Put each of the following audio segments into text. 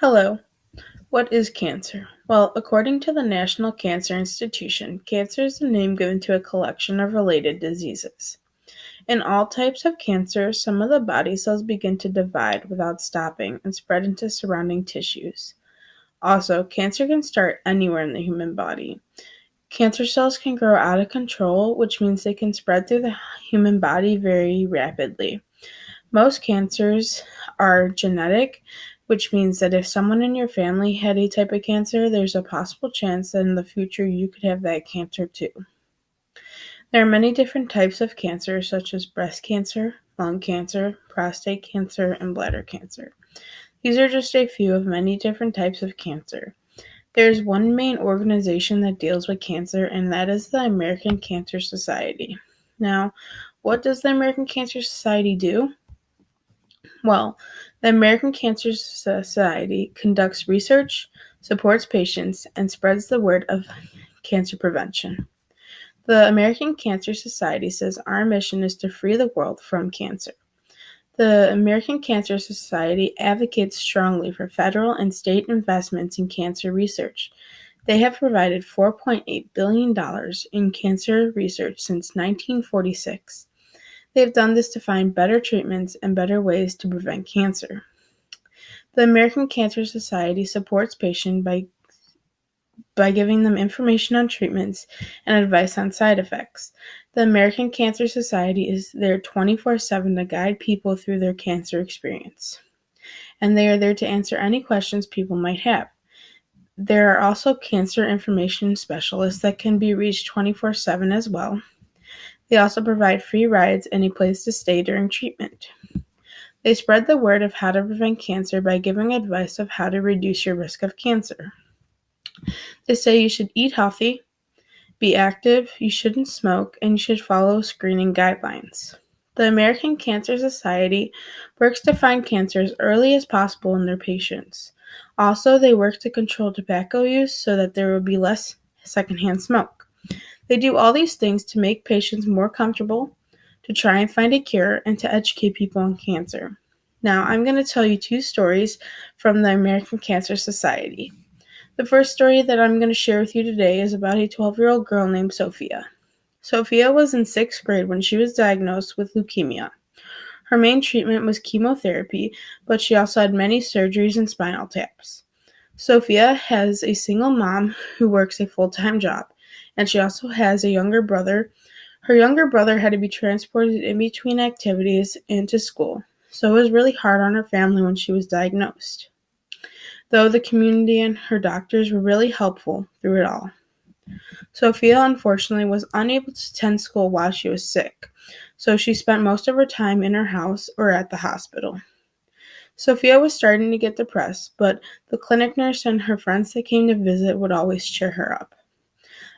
Hello. What is cancer? Well, according to the National Cancer Institution, cancer is the name given to a collection of related diseases. In all types of cancer, some of the body cells begin to divide without stopping and spread into surrounding tissues. Also, cancer can start anywhere in the human body. Cancer cells can grow out of control, which means they can spread through the human body very rapidly. Most cancers are genetic, which means that if someone in your family had a type of cancer, there's a possible chance that in the future you could have that cancer too. There are many different types of cancer, such as breast cancer, lung cancer, prostate cancer, and bladder cancer. These are just a few of many different types of cancer. There is one main organization that deals with cancer, and that is the American Cancer Society. Now, what does the American Cancer Society do? Well, the American Cancer Society conducts research, supports patients, and spreads the word of cancer prevention. The American Cancer Society says our mission is to free the world from cancer. The American Cancer Society advocates strongly for federal and state investments in cancer research. They have provided $4.8 billion in cancer research since 1946. They have done this to find better treatments and better ways to prevent cancer. The American Cancer Society supports patients by giving them information on treatments and advice on side effects. The American Cancer Society is there 24/7 to guide people through their cancer experience, and they are there to answer any questions people might have. There are also cancer information specialists that can be reached 24/7 as well. They also provide free rides and a place to stay during treatment. They spread the word of how to prevent cancer by giving advice of how to reduce your risk of cancer. They say you should eat healthy, be active, you shouldn't smoke, and you should follow screening guidelines. The American Cancer Society works to find cancer as early as possible in their patients. Also, they work to control tobacco use so that there will be less secondhand smoke. They do all these things to make patients more comfortable, to try and find a cure, and to educate people on cancer. Now, I'm going to tell you two stories from the American Cancer Society. The first story that I'm going to share with you today is about a 12-year-old girl named Sophia. Sophia was in 6th grade when she was diagnosed with leukemia. Her main treatment was chemotherapy, but she also had many surgeries and spinal taps. Sophia has a single mom who works a full-time job, and she also has a younger brother. Her younger brother had to be transported in between activities and to school, so it was really hard on her family when she was diagnosed. Though the community and her doctors were really helpful through it all. Sophia, unfortunately, was unable to attend school while she was sick, so she spent most of her time in her house or at the hospital. Sophia was starting to get depressed, but the clinic nurse and her friends that came to visit would always cheer her up.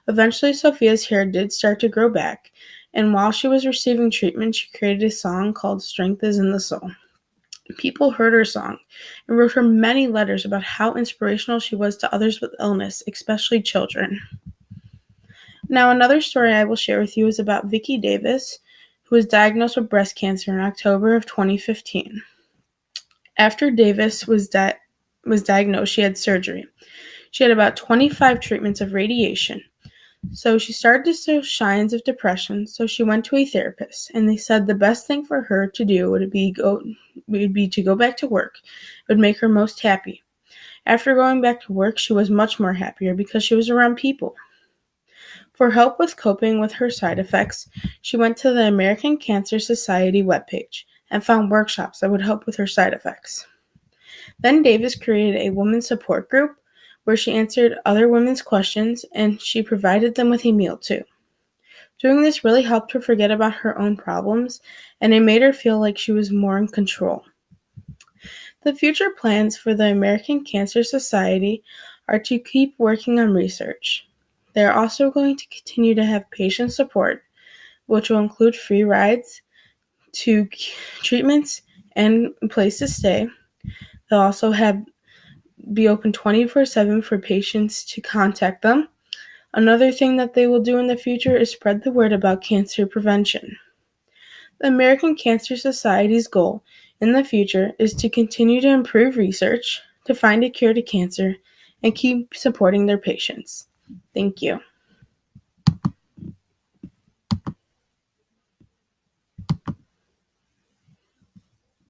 Eventually, Sophia's hair did start to grow back, and while she was receiving treatment, she created a song called Strength is in the Soul. People heard her song and wrote her many letters about how inspirational she was to others with illness, especially children. Now, another story I will share with you is about Vicki Davis, who was diagnosed with breast cancer in October of 2015. After Davis was diagnosed, she had surgery. She had about 25 treatments of radiation. So she started to show signs of depression, so she went to a therapist, and they said the best thing for her to do would be to go back to work. It would make her most happy. After going back to work, she was much more happier because she was around people. For help with coping with her side effects, she went to the American Cancer Society webpage and found workshops that would help with her side effects. Then Davis created a women's support group where she answered other women's questions and she provided them with a meal too. Doing this really helped her forget about her own problems, and it made her feel like she was more in control. The future plans for the American Cancer Society are to keep working on research. They are also going to continue to have patient support, which will include free rides to treatments and a place to stay. They'll also be open 24/7 for patients to contact them. Another thing that they will do in the future is spread the word about cancer prevention. The American Cancer Society's goal in the future is to continue to improve research, to find a cure to cancer and keep supporting their patients. Thank you.